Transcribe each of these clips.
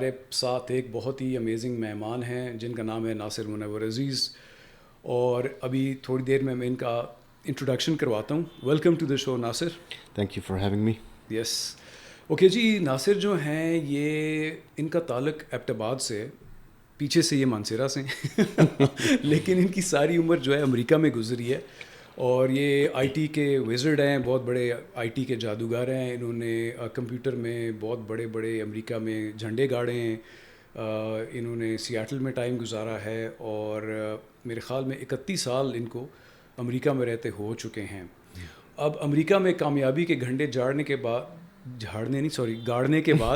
ہمارے ساتھ ایک بہت ہی امیزنگ مہمان ہیں جن کا نام ہے ناصر منور عزیز, اور ابھی تھوڑی دیر میں ان کا انٹروڈکشن کرواتا ہوں. Welcome to the show Nasir. Thank you for having me. Yes okay ji. Nasir جو ہیں یہ ان کا تعلق ایبٹ آباد سے, پیچھے سے یہ مانسیرا سے لیکن ان کی ساری عمر جو ہے امریکہ میں گزری ہے, اور یہ آئی ٹی کے وزرڈ ہیں, بہت بڑے آئی ٹی کے جادوگر ہیں. انہوں نے کمپیوٹر میں بہت بڑے بڑے امریکہ میں جھنڈے گاڑے ہیں. انہوں نے سیاٹل میں ٹائم گزارا ہے, اور میرے خیال میں 31 سال ان کو امریکہ میں رہتے ہو چکے ہیں. اب امریکہ میں کامیابی کے گھنٹے گاڑنے کے بعد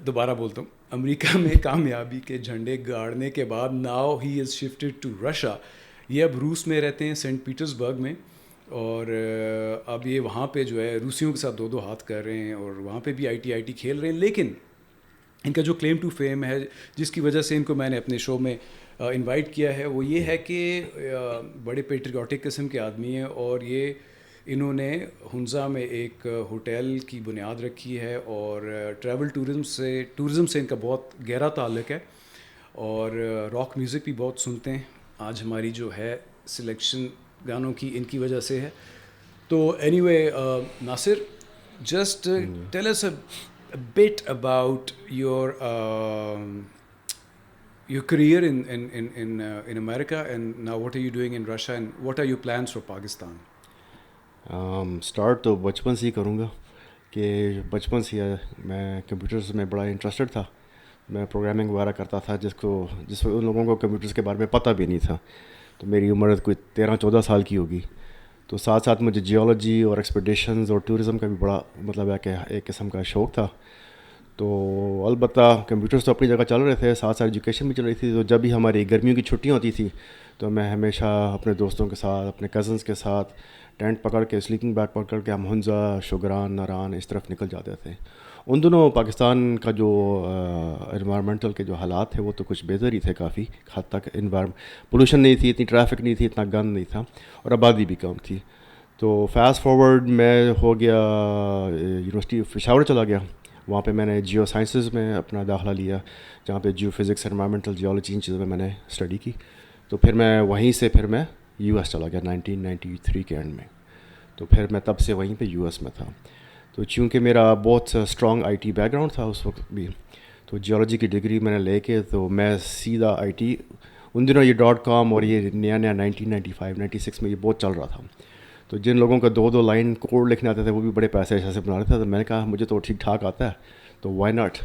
دوبارہ بولتا ہوں, امریکہ میں کامیابی کے جھنڈے گاڑنے کے بعد now he is shifted to Russia. یہ اب روس میں رہتے ہیں, سینٹ پیٹرزبرگ میں, اور اب یہ وہاں پہ جو ہے روسیوں کے ساتھ دو ہاتھ کر رہے ہیں, اور وہاں پہ بھی آئی ٹی کھیل رہے ہیں. لیکن ان کا جو کلیم ٹو فیم ہے, جس کی وجہ سے ان کو میں نے اپنے شو میں انوائٹ کیا ہے, وہ یہ ہے کہ بڑے پیٹریوٹک قسم کے آدمی ہیں, اور یہ انہوں نے ہنزا میں ایک ہوٹل کی بنیاد رکھی ہے, اور ٹریول ٹورزم سے ان کا بہت گہرا تعلق ہے, اور راک میوزک بھی بہت سنتے ہیں. آج ہماری جو ہے سلیکشن گانوں کی ان کی وجہ سے ہے. تو anyway Nasir, just tell us a bit about your career in America, and now what are you doing in Russia, and what are your plans for Pakistan? Start تو بچپن سے ہی کروں گا کہ بچپن سے میں کمپیوٹرز میں بڑا انٹرسٹڈ تھا. میں پروگرامنگ وغیرہ کرتا تھا, جس ان لوگوں کو کمپیوٹرز کے بارے میں پتہ بھی نہیں تھا. تو میری عمر کوئی 13-14 سال کی ہوگی. تو ساتھ ساتھ مجھے جیولوجی اور ایکسپیڈیشنز اور ٹورزم کا بھی بڑا مطلب ہے کہ ایک قسم کا شوق تھا. تو البتہ کمپیوٹرز تو اپنی جگہ چل رہے تھے, ساتھ ساتھ ایجوکیشن بھی چل رہی تھی. تو جب بھی ہماری گرمیوں کی چھٹیاں ہوتی تھی تو میں ہمیشہ اپنے دوستوں کے ساتھ, اپنے کزنس کے ساتھ ٹینٹ پکڑ کے, سلیپنگ بیگ پکڑ کے ہم ہنزا, شگران, ناران اس طرف نکل جاتے تھے. ان دنوں پاکستان کا جو انوائرمنٹل کے جو حالات تھے وہ تو کچھ بہتر ہی تھے کافی حد تک. پولوشن نہیں تھی, اتنی ٹریفک نہیں تھی, اتنا گند نہیں تھا, اور آبادی بھی کم تھی. تو فاسٹ فارورڈ میں ہو گیا یونیورسٹی پشاور چلا گیا. وہاں پہ میں نے جیو سائنسز میں اپنا داخلہ لیا, جہاں پہ جیو فزکس, انوائرمنٹل جیولوجی, ان چیزوں میں میں نے اسٹڈی کی. تو پھر میں وہیں سے میں یو ایس چلا گیا 1993 کے اینڈ میں. تو پھر میں تب سے وہیں پہ یو ایس میں تھا. تو چونکہ میرا بہت strong I T back ground تھا اس وقت بھی, تو جیولوجی کی ڈگری میں نے لے کے تو میں سیدھا آئی ٹی, ان دنوں یہ .com اور یہ نیا 1995-96 میں یہ بہت چل رہا تھا. تو جن لوگوں کا 2 لائن کوڈ لکھنے آتے تھے وہ بھی بڑے پیسے ایسے بنا رہے تھے. تو میں نے کہا مجھے تو ٹھیک ٹھاک آتا ہے, تو وائی ناٹ.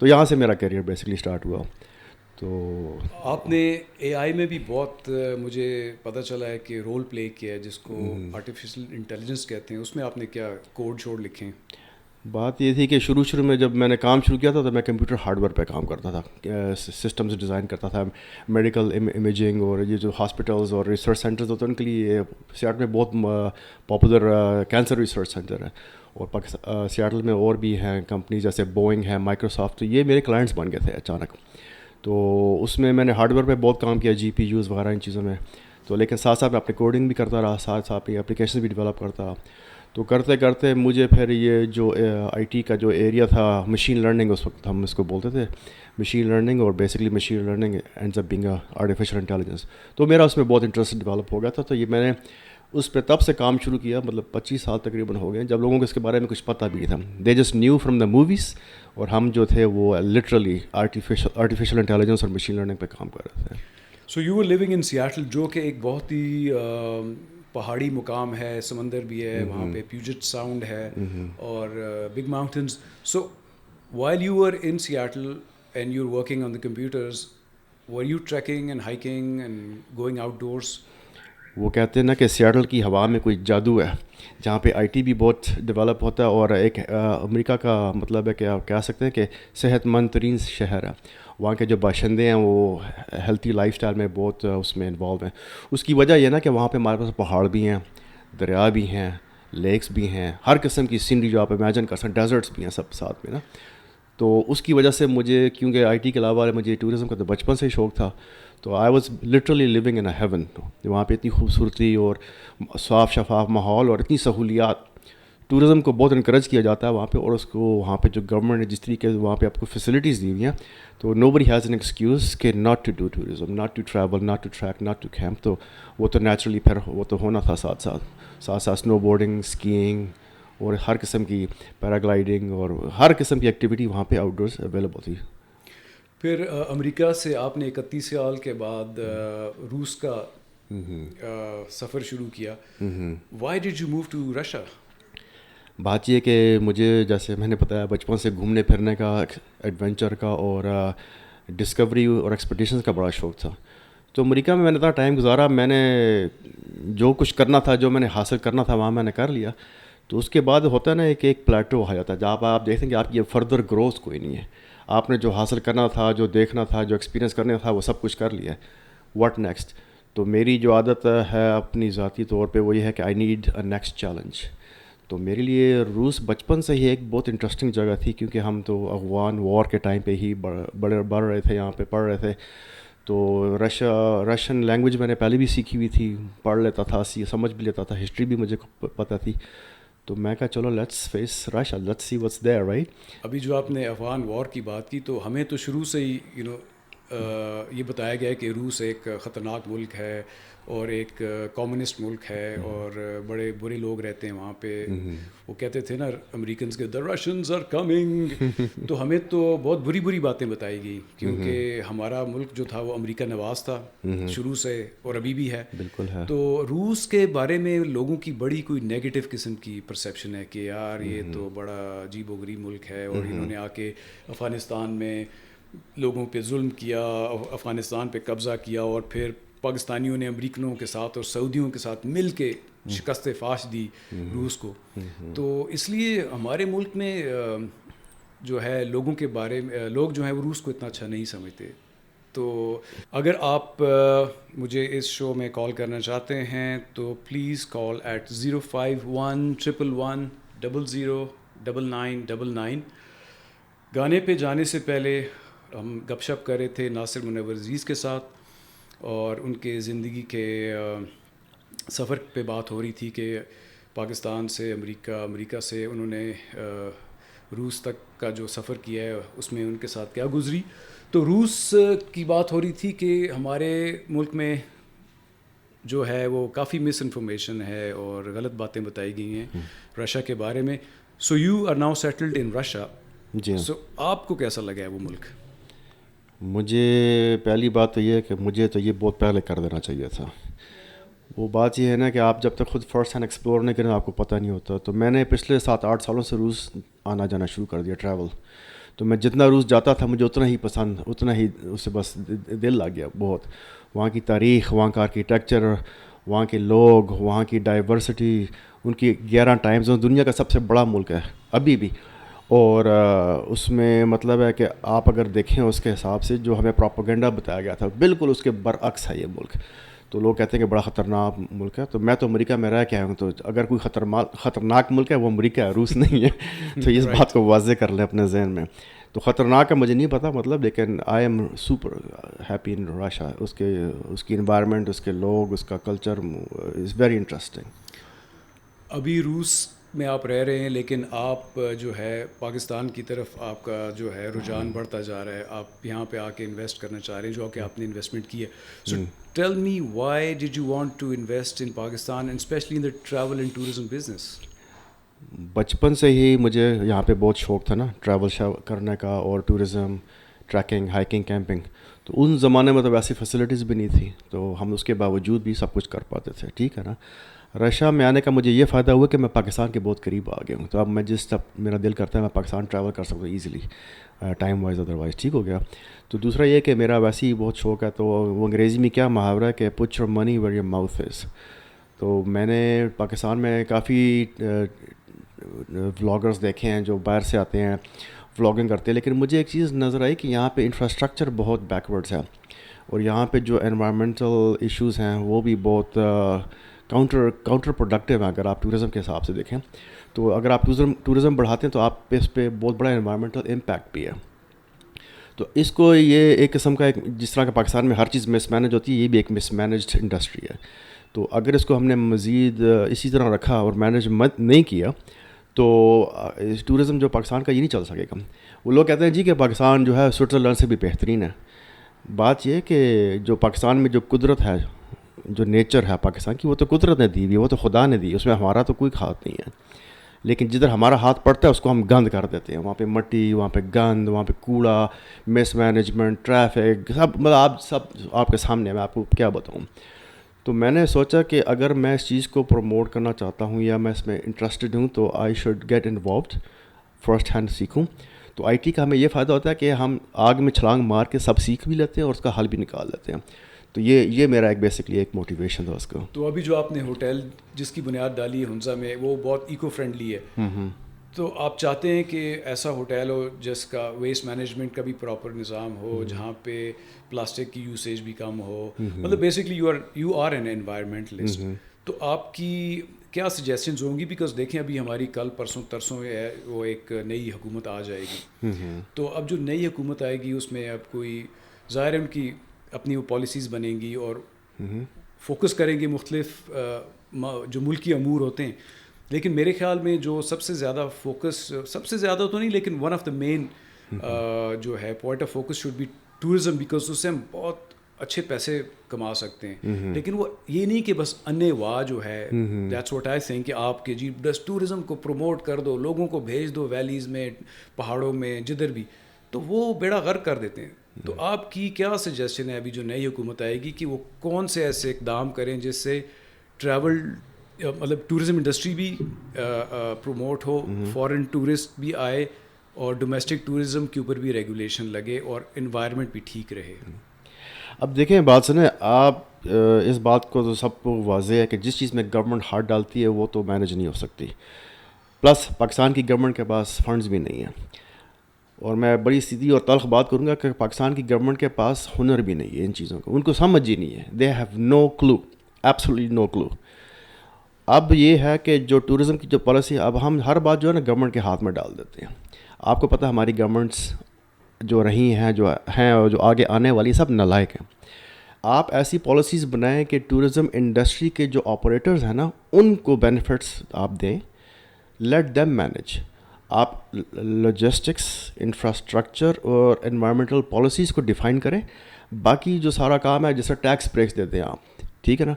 تو یہاں سے میرا کیریئر بیسکلی اسٹارٹ ہوا. تو آپ نے اے آئی میں بھی بہت, مجھے پتہ چلا ہے کہ رول پلے کیا ہے, جس کو آرٹیفیشیل انٹیلیجنس کہتے ہیں. اس میں آپ نے کیا کوڈ شوڈ لکھے ہیں؟ بات یہ تھی کہ شروع میں جب میں نے کام شروع کیا تھا تو میں کمپیوٹر ہارڈ ویئر پہ کام کرتا تھا, سسٹمز ڈیزائن کرتا تھا, میڈیکل امیجنگ, اور یہ جو ہاسپٹلز اور ریسرچ سینٹرز ہوتے ہیں ان کے لیے. سیاٹل میں بہت پاپولر کینسر ریسرچ سینٹر ہے, اور سیاٹل میں اور بھی ہیں کمپنیز جیسے بوئنگ ہے, مائکروسافٹ. تو یہ میرے کلائنٹس بن گئے تھے اچانک. تو اس میں نے ہارڈ ویئر پہ بہت کام کیا, جی پی یوز وغیرہ ان چیزوں میں. تو لیکن ساتھ ساتھ میں اپنے کوڈنگ بھی کرتا رہا, ساتھ ساتھ اپنی اپلیکیشن بھی ڈیولپ کرتا رہا. تو کرتے کرتے مجھے پھر یہ جو آئی ٹی کا جو ایریا تھا, مشین لرننگ اس وقت ہم اس کو بولتے تھے, مشین لرننگ, اور basically machine learning ends up being artificial intelligence. تو میرا اس میں بہت انٹرسٹ ڈیولپ ہو گیا تھا. تو یہ میں نے اس پہ تب سے کام شروع کیا, مطلب 25 سال تقریباً ہو گئے, جب لوگوں کو اس کے بارے میں کچھ پتہ بھی نہیں تھا. They just knew from the movies, اور ہم جو تھے وہ لٹرلی آرٹیفیشیل انٹیلیجنس اور مشین لرننگ پہ کام کر رہے تھے. So you are living in Seattle, جو کہ ایک بہت ہی پہاڑی مقام ہے, سمندر بھی ہے وہاں پہ, پیوجٹ ساؤنڈ ہے, اور big mountains. So while you are in Seattle and you are working on the computers, were you trekking and hiking and going outdoors? وہ کہتے ہیں نا کہ سیاٹل کی ہوا میں کوئی جادو ہے, جہاں پہ آئی ٹی بھی بہت ڈیولپ ہوتا ہے, اور ایک امریکہ کا مطلب ہے کہ آپ کہہ سکتے ہیں کہ صحت مند ترین شہر ہے. وہاں کے جو باشندے ہیں وہ ہیلتھی لائف اسٹائل میں بہت اس میں انوالو ہیں. اس کی وجہ یہ نا کہ وہاں پہ ہمارے پاس پہاڑ بھی ہیں, دریا بھی ہیں, لیکس بھی ہیں, ہر قسم کی سینری جو آپ امیجن کر سکتے ہیں, ڈیزرٹس بھی ہیں سب ساتھ میں نا. تو اس کی وجہ سے مجھے, کیونکہ آئی ٹی کے علاوہ مجھے ٹورزم کا تو بچپن سے ہی شوق تھا, تو I was literally living in a heaven. وہاں پہ اتنی خوبصورتی اور صاف شفاف ماحول اور اتنی سہولیات, ٹورزم کو بہت انکریج کیا جاتا ہے وہاں پہ, اور اس کو وہاں پہ جو گورنمنٹ نے جس طریقے سے وہاں پہ آپ کو فیسلٹیز دی ہوئی ہیں, تو nobody has an excuse کہ not to do tourism, not to travel, not to trek, not to camp. تو وہ تو نیچرلی پھر وہ تو ہونا تھا ساتھ ساتھ اسنو بورڈنگ, اسکیئنگ اور ہر قسم کی پیراگلائڈنگ اور ہر قسم کی ایکٹیویٹی وہاں پہ آؤٹ ڈورس اویلیبل تھی. پھر امریکہ سے آپ نے 31 سال کے بعد روس کا سفر شروع کیا. Why did you move to Russia? بات یہ کہ مجھے جیسے میں نے بتایا بچپن سے گھومنے پھرنے کا, ایڈونچر کا اور ڈسکوری اور ایکسپیڈیشنز کا بڑا شوق تھا. تو امریکہ میں نے اتنا ٹائم گزارا, میں نے جو کچھ کرنا تھا, جو میں نے حاصل کرنا تھا وہاں میں نے کر لیا. تو اس کے بعد ہوتا ہے نا ایک پلیٹو آ جاتا ہے جہاں آپ دیکھتے ہیں کہ آپ کی فردر گروتھ کوئی نہیں ہے. آپ نے جو حاصل کرنا تھا, جو دیکھنا تھا, جو ایکسپیرینس کرنا تھا, وہ سب کچھ کر لیا. What next? تو میری جو عادت ہے اپنی ذاتی طور پہ وہ یہ ہے کہ I need a next challenge. تو میرے لیے روس بچپن سے ہی ایک بہت انٹرسٹنگ جگہ تھی, کیونکہ ہم تو افغان وار کے ٹائم پہ ہی بڑھ رہے تھے, یہاں پہ پڑھ رہے تھے. تو رشین لینگویج میں نے پہلے بھی سیکھی ہوئی تھی, پڑھ لیتا تھا, سمجھ بھی لیتا تھا, ہسٹری بھی مجھے پتہ تھی. تو میں کہا چلو let's face Russia, let's see what's there, right. ابھی جو آپ نے افغان وار کی بات کی, تو ہمیں تو شروع سے ہی یہ بتایا گیا ہے کہ روس ایک خطرناک ملک ہے اور ایک کمیونسٹ ملک ہے اور بڑے برے لوگ رہتے ہیں وہاں پہ. وہ کہتے تھے نا امریکنز کے, دا رشینز آر کمنگ. تو ہمیں تو بہت بری بری باتیں بتائی گئی, کیونکہ ہمارا ملک جو تھا وہ امریکہ نواز تھا شروع سے اور ابھی بھی ہے. بالکل ہے. تو روس کے بارے میں لوگوں کی بڑی کوئی نیگیٹو قسم کی پرسیپشن ہے کہ یار یہ تو بڑا عجیب و غریب ملک ہے, اور انہوں نے آ کے افغانستان میں لوگوں پہ ظلم کیا, افغانستان پہ قبضہ کیا, اور پھر پاکستانیوں نے امریکنوں کے ساتھ اور سعودیوں کے ساتھ مل کے شکست فاش دی روس کو. تو اس لیے ہمارے ملک میں جو ہے لوگوں کے بارے میں لوگ جو ہیں وہ روس کو اتنا اچھا نہیں سمجھتے. تو اگر آپ مجھے اس شو میں کال کرنا چاہتے ہیں تو پلیز کال ایٹ 05111009999. گانے پہ جانے سے پہلے ہم گپ شپ کر رہے تھے ناصر منور عزیز کے ساتھ, اور ان کے زندگی کے سفر پہ بات ہو رہی تھی کہ پاکستان سے امریکہ سے انہوں نے روس تک کا جو سفر کیا ہے اس میں ان کے ساتھ کیا گزری. تو روس کی بات ہو رہی تھی کہ ہمارے ملک میں جو ہے وہ کافی مس انفارمیشن ہے اور غلط باتیں بتائی گئی ہیں رشیا کے بارے میں. So you are now settled in Russia. جی. سو آپ کو کیسا لگا ہے وہ ملک؟ مجھے پہلی بات تو یہ ہے کہ مجھے تو یہ بہت پہلے کر دینا چاہیے تھا. وہ بات یہ ہے نا کہ آپ جب تک خود فرسٹ ہینڈ ایکسپلور نہیں کریں آپ کو پتہ نہیں ہوتا. تو میں نے پچھلے 7-8 سالوں سے روس آنا جانا شروع کر دیا, ٹریول. تو میں جتنا روس جاتا تھا مجھے اتنا ہی پسند, اتنا ہی اس سے بس دل لگ گیا بہت. وہاں کی تاریخ, وہاں کا آرکیٹیکچر, وہاں کے لوگ, وہاں کی ڈائیورسٹی, ان کی 11 ٹائم زون, دنیا کا سب سے بڑا ملک ہے ابھی بھی. اور اس میں مطلب ہے کہ آپ اگر دیکھیں اس کے حساب سے جو ہمیں پروپیگنڈا بتایا گیا تھا بالکل اس کے برعکس ہے یہ ملک. تو لوگ کہتے ہیں کہ بڑا خطرناک ملک ہے. تو میں تو امریکہ میں رہ کے آیا ہوں, تو اگر کوئی خطرناک ملک ہے وہ امریکہ ہے, روس نہیں ہے. تو اس بات کو واضح کر لیں اپنے ذہن میں. تو خطرناک ہے مجھے نہیں پتا مطلب, لیکن I am super happy in Russia. اس کی انوائرمنٹ, اس کے لوگ, اس کا کلچر از ویری انٹرسٹنگ. ابھی روس میں آپ رہ رہے ہیں, لیکن آپ جو ہے پاکستان کی طرف آپ کا جو ہے رجحان بڑھتا جا رہا ہے. آپ یہاں پہ آ کے انویسٹ کرنا چاہ رہے ہیں, جو کہ آپ نے انویسٹمنٹ کی ہے. So tell me why did you want to invest in Pakistan and especially in the travel and tourism business? بچپن سے ہی مجھے یہاں پہ بہت شوق تھا نا ٹریول کرنے کا, اور ٹورزم, ٹریکنگ, ہائکنگ, کیمپنگ. تو ان زمانے میں تو ویسی فیسلٹیز بھی نہیں تھی, تو ہم اس کے باوجود بھی سب کچھ کر پاتے تھے. ٹھیک ہے نا. رشیا میں آنے کا مجھے یہ فائدہ ہوا کہ میں پاکستان کے بہت قریب آ گیا ہوں. تو اب میں میرا دل کرتا ہے میں پاکستان ٹریول کر سکتا ہوں ایزیلی, ٹائم وائز ادروائز. ٹھیک ہو گیا. تو دوسرا یہ کہ میرا ویسے ہی بہت شوق ہے, تو وہ انگریزی میں کیا محاورہ ہے کہ put your money where your mouth is. تو میں نے پاکستان میں کافی ولاگرز دیکھے ہیں جو باہر سے آتے ہیں, ولاگنگ کرتے ہیں, لیکن مجھے ایک چیز نظر آئی کہ یہاں پہ انفراسٹرکچر بہت بیکورڈز ہے, اور یہاں پہ جو انوائرمنٹل ایشوز ہیں وہ بھی بہت کاؤنٹر پروڈکٹیو ہیں. اگر آپ ٹورزم کے حساب سے دیکھیں تو اگر آپ ٹورزم بڑھاتے ہیں تو آپ پہ اس پہ بہت بڑا انوائرمنٹل امپیکٹ بھی ہے. تو اس کو یہ ایک قسم کا جس طرح کہ پاکستان میں ہر چیز مس مینج ہوتی ہے, یہ بھی ایک مس مینجڈ انڈسٹری ہے. تو اگر اس کو ہم نے مزید اسی طرح رکھا اور مینج نہیں کیا تو ٹورزم جو پاکستان کا یہ نہیں چل سکے گا. وہ لوگ کہتے ہیں جی کہ پاکستان جو ہے سوئٹزرلینڈ سے بھی بہترین ہے. بات یہ ہے کہ جو پاکستان میں جو قدرت ہے, جو نیچر ہے پاکستان کی, وہ تو قدرت نے دی ہوئی ہے, وہ تو خدا نے دی, اس میں ہمارا تو کوئی ہاتھ نہیں ہے. لیکن جدھر ہمارا ہاتھ پڑتا ہے اس کو ہم گند کر دیتے ہیں. وہاں پہ مٹی, وہاں پہ گند, وہاں پہ کوڑا, مس مینجمنٹ, ٹریفک, سب مطلب آپ کے سامنے, میں آپ کو کیا بتاؤں. تو میں نے سوچا کہ اگر میں اس چیز کو پروموٹ کرنا چاہتا ہوں یا میں اس میں انٹرسٹڈ ہوں تو I should get involved, first hand سیکھوں. تو آئی ٹی کا ہمیں یہ فائدہ ہوتا ہے کہ ہم آگ میں چھلانگ مار کے سب سیکھ بھی لیتے ہیں اور اس کا حل بھی نکال لیتے ہیں. تو یہ میرا ایک بیسکلی ایک موٹیویشن تھا اس کا. تو ابھی جو آپ نے ہوٹل جس کی بنیاد ڈالی ہے ہنزا میں, وہ بہت ایکو فرینڈلی ہے. تو آپ چاہتے ہیں کہ ایسا ہوٹل ہو جس کا ویسٹ مینجمنٹ کا بھی پراپر نظام ہو, جہاں پہ پلاسٹک کی یوسیج بھی کم ہو, مطلب basically you are an environmentalist. تو آپ کی کیا سجیشنز ہوں گی؟ بیکاز دیکھیں ابھی ہماری کل پرسوں ترسوں ہے وہ ایک نئی حکومت آ جائے گی. تو اب جو نئی حکومت آئے گی اس میں اب کوئی ظاہر ہے ان کی اپنی وہ پالیسیز بنیں گی اور فوکس کریں گے مختلف جو ملکی امور ہوتے ہیں. لیکن میرے خیال میں جو سب سے زیادہ فوکس, سب سے زیادہ تو نہیں لیکن ون آف دا مین جو ہے point of focus should be tourism, because اس سے ہم بہت اچھے پیسے کما سکتے ہیں. لیکن وہ یہ نہیں کہ بس انے واہ جو ہے, دیٹس واٹ آئی تھنک, کہ آپ کے جی بس ٹورزم کو پروموٹ کر دو, لوگوں کو بھیج دو ویلیز میں, پہاڑوں میں, جدھر بھی, تو وہ بیڑا غرق کر دیتے ہیں. تو آپ کی کیا سجیشن ہے ابھی جو نئی حکومت آئے گی کہ وہ کون سے ایسے اقدام کریں جس سے ٹریول مطلب ٹورزم انڈسٹری بھی پروموٹ ہو, فارن ٹورسٹ بھی آئے, اور ڈومیسٹک ٹورزم کے اوپر بھی ریگولیشن لگے اور انوائرمنٹ بھی ٹھیک رہے. اب دیکھیں بات سنیں آپ, اس بات کو تو سب کو واضح ہے کہ جس چیز میں گورنمنٹ ہاتھ ڈالتی ہے وہ تو مینیج نہیں ہو سکتی. پلس پاکستان کی گورنمنٹ کے پاس فنڈز بھی نہیں ہیں, اور میں بڑی سیدھی اور تلخ بات کروں گا کہ پاکستان کی گورنمنٹ کے پاس ہنر بھی نہیں ہے ان چیزوں کا, ان کو سمجھ ہی نہیں ہے. They have no clue, absolutely no clue. اب یہ ہے کہ جو ٹورزم کی جو پالیسی, اب ہم ہر بات جو ہے نا گورنمنٹ کے ہاتھ میں ڈال دیتے ہیں. آپ کو پتہ ہے ہماری گورنمنٹس جو رہی ہیں, جو ہیں اور جو آگے آنے والی, سب نالائق ہیں. آپ ایسی پالیسیز بنائیں کہ ٹورزم انڈسٹری کے جو آپریٹرز ہیں نا ان کو بینیفٹس آپ دیں, لیٹ دیم مینیج. آپ لاجسٹکس, انفراسٹرکچر اور انوائرمنٹل پالیسیز کو ڈیفائن کریں. باقی جو سارا کام ہے جیسے ٹیکس بریکس دیتے ہیں آپ, ٹھیک ہے نا,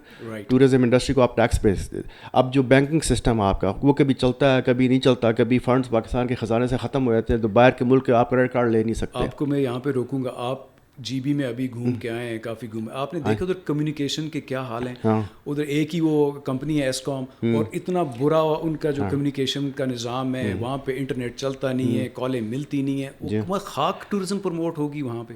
ٹورزم انڈسٹری کو آپ ٹیکس بریکس دیتے. اب جو بینکنگ سسٹم آپ کا وہ کبھی چلتا ہے کبھی نہیں چلتا, کبھی فنڈز پاکستان کے خزانے سے ختم ہو جاتے ہیں تو باہر کے ملک کے آپ کریڈٹ کارڈ لے نہیں سکتے. آپ کو میں یہاں پہ روکوں گا, آپ جی بی میں ابھی گھوم کے آئے ہیں, کافی گھومے, آپ نے دیکھا ادھر کمیونیکیشن کے کیا حال ہیں. ادھر ایک ہی وہ کمپنی ہے ایس کام, اور اتنا برا ان کا جو کمیونیکیشن کا نظام ہے, وہاں پہ انٹرنیٹ چلتا نہیں ہے, کالیں ملتی نہیں ہیں, وہ خاک ٹورزم پروموٹ ہوگی وہاں پہ.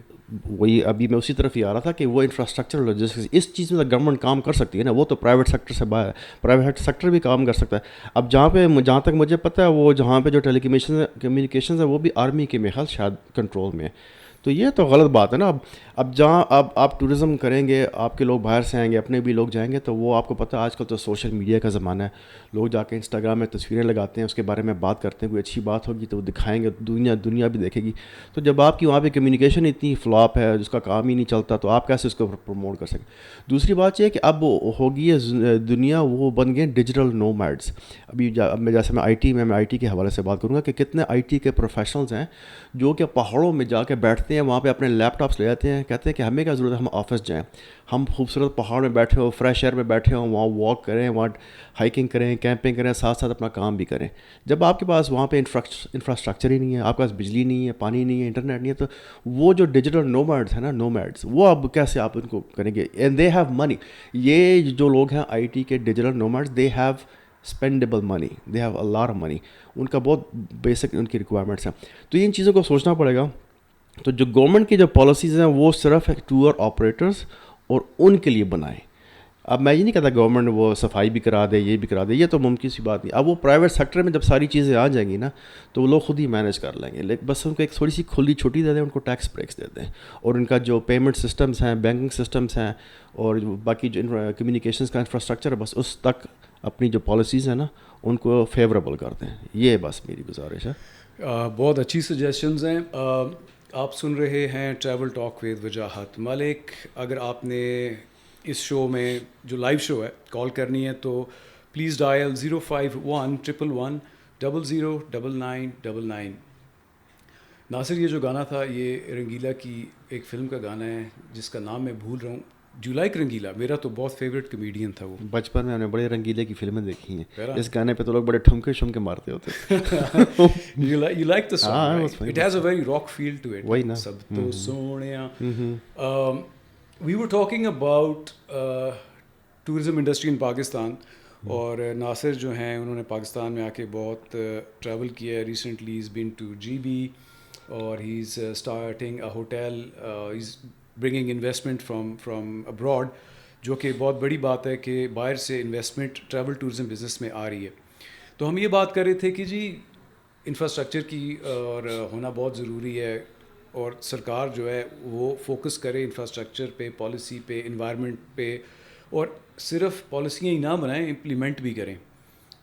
وہی ابھی میں اسی طرف ہی آ رہا تھا کہ وہ انفراسٹرکچر لاجسٹکس اس چیز میں گورنمنٹ کام کر سکتی ہے نا, وہ تو پرائیویٹ سیکٹر سے باہر, پرائیویٹ سیکٹر بھی کام کر سکتا ہے. اب جہاں تک مجھے پتہ ہے وہ جہاں پہ جو ٹیلی کمیونیکیشنز ہے وہ بھی آرمی کے میرے خیال شاید کنٹرول میں ہے. تو یہ تو غلط بات ہے نا. اب جہاں آپ ٹورزم کریں گے, آپ کے لوگ باہر سے آئیں گے, اپنے بھی لوگ جائیں گے, تو وہ آپ کو پتہ ہے آج کل تو سوشل میڈیا کا زمانہ ہے. لوگ جا کے انسٹاگرام میں تصویریں لگاتے ہیں, اس کے بارے میں بات کرتے ہیں, کوئی اچھی بات ہوگی تو وہ دکھائیں گے, دنیا بھی دیکھے گی. تو جب آپ کی وہاں پہ کمیونیکیشن اتنی فلاپ ہے, جس کا کام ہی نہیں چلتا, تو آپ کیسے اس کو پروموٹ کر سکیں. دوسری بات یہ ہے کہ اب ہوگی ہے دنیا, وہ بن گئے ڈیجیٹل نومیڈس. ابھی جیسے میں آئی ٹی کے حوالے سے بات کروں گا کہ کتنے آئی ٹی کے پروفیشنلز ہیں جو کہ پہاڑوں میں جا کے بیٹھتے ہیں, وہاں پہ اپنے لیپ ٹاپس لے جاتے ہیں, کہتے ہیں کہ ہمیں کیا ضرورت ہے, ہم آفس جائیں, ہم خوبصورت پہاڑ میں بیٹھے ہوں, فریش ایئر میں بیٹھے ہوں, وہاں واک کریں, وہاں ہائکنگ کریں, کیمپنگ کریں, ساتھ ساتھ اپنا کام بھی کریں. جب آپ کے پاس وہاں پہ انفراسٹرکچر ہی نہیں ہے, آپ کے پاس بجلی نہیں ہے, پانی نہیں ہے, انٹرنیٹ نہیں ہے, تو وہ جو ڈیجیٹل نومیڈس ہیں نا, نومیڈس, وہ اب کیسے آپ ان کو کریں گے. And they have money. یہ جو لوگ ہیں آئی ٹی کے digital nomads, they have spendable money, they have a lot of money. ان کا بہت بیسک ان کی ریکوائرمنٹس ہیں. تو ان چیزوں کو سوچنا پڑے گا. تو جو گورنمنٹ کی جو پالیسیز ہیں وہ صرف ٹور آپریٹرز اور ان کے لیے بنائیں. اب میں یہ نہیں کہتا گورنمنٹ وہ صفائی بھی کرا دے, یہ بھی کرا دے, یہ تو ممکن سی بات نہیں. اب وہ پرائیویٹ سیکٹر میں جب ساری چیزیں آ جائیں گی نا, تو وہ لوگ خود ہی مینیج کر لیں گے. لیکن بس ان کو ایک تھوڑی سی کھلی چھٹی دے دیں, ان کو ٹیکس بریکس دے دیں, اور ان کا جو پیمنٹ سسٹمس ہیں, بینکنگ سسٹمس ہیں, اور باقی جو کمیونیکیشنز کا انفراسٹرکچر ہے, بس اس تک اپنی جو پالیسیز ہیں نا ان کو فیوریبل کر دیں. یہ بس میری گزارش ہے. بہت اچھی سجیشنز ہیں. آپ سن رہے ہیں ٹریول ٹاک ود وجاہت. مالک, اگر آپ نے اس شو میں جو لائیو شو ہے کال کرنی ہے تو پلیز ڈائل 05111 009999. ناصر یہ جو گانا تھا یہ رنگیلا کی ایک فلم کا گانا ہے جس کا نام میں بھول رہا ہوں. یو لائک رنگیلا؟ میرا تو بہت فیوریٹ کمیڈین تھا وہ. بچپن میں ہم نے بڑے رنگیلے کی فلمیں دیکھی ہیں. اس گانے پہ تو لوگ بڑے ٹھمکے شمکے مارتے ہوتے. You like the song, right? It has a very rock feel to it. وہی نا. سب تو Sonia. We were talking about tourism industry in Pakistan. اور ناصر جو ہیں انہوں نے پاکستان میں آ کے بہت ٹریول کیا ہے. Recently is been to G B اور he is starting a hotel. He is bringing investment from abroad, جو کہ بہت بڑی بات ہے کہ باہر سے انویسٹمنٹ ٹریول ٹورزم بزنس میں آ رہی ہے. تو ہم یہ بات کر رہے تھے کہ جی انفراسٹرکچر کی اور ہونا بہت ضروری ہے, اور سرکار جو ہے وہ فوکس کرے انفراسٹرکچر پہ, پالیسی پہ, انوائرمنٹ پہ, اور صرف پالیسیاں ہی نہ بنائیں, امپلیمنٹ بھی کریں.